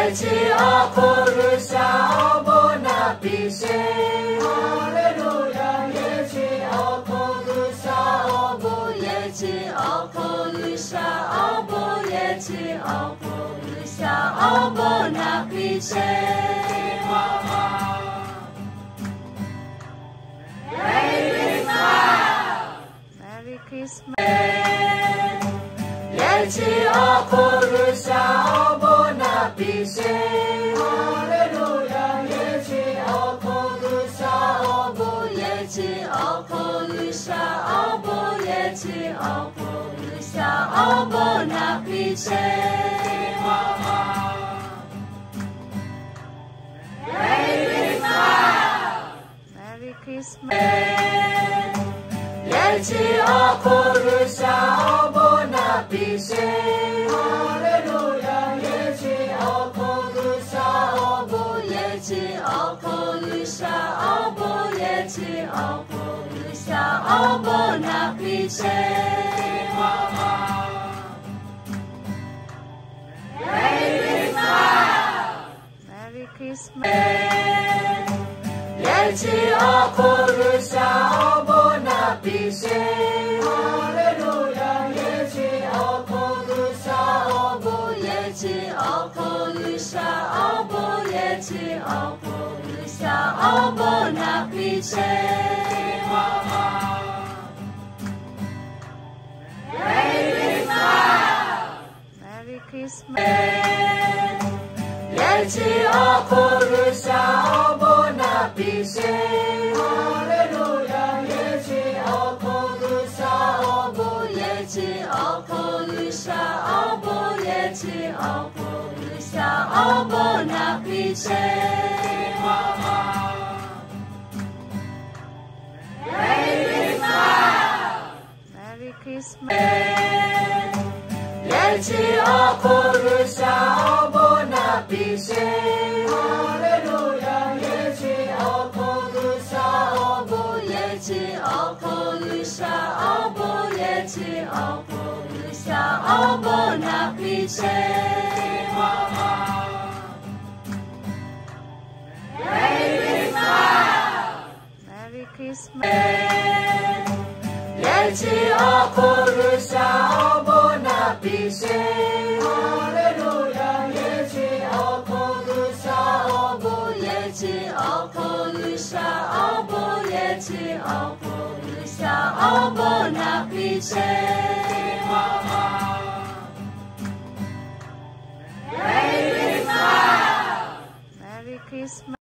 Yechi akorusha obona pishe. Hallelujah. Yechi akorusha obo. Yechi akorusha obo. Yechi akorusha obona pishe. Merry Christmas. Yechi akorusha obona pishe. Hallelujah. Yechi akorusha obo. Yechi akorusha obo. Yechi akorusha obona pishe. Merry Christmas. Yechi akorusha obona pishe. Hallelujah. Yechi akorusha obo. Yechi akorusha obo. Yechi akorusha obona pishe. Merry Christmas. Yechi akorusha obona pishe. Hallelujah. Yechi akorusha obo. Yechi akorusha obo. Yechi akorusha obona pishe. Merry Christmas. Yechi akorusha obona pishe. Hallelujah. Yechi akorusha obo. Yechi akorusha obo. Yechi akorusha obona pishe. Merry Christmas. Yechi akorusha obona pishe. Hallelujah. Yechi akorusha obo. Yechi akorusha obo. Yechi akorusha obona pishe. Merry Christmas. Yechi akorusha obona pishe. Hallelujah. Yechi akorusha obo. Yechi akorusha obo. Yechi akorusha obona pishe. Merry Christmas.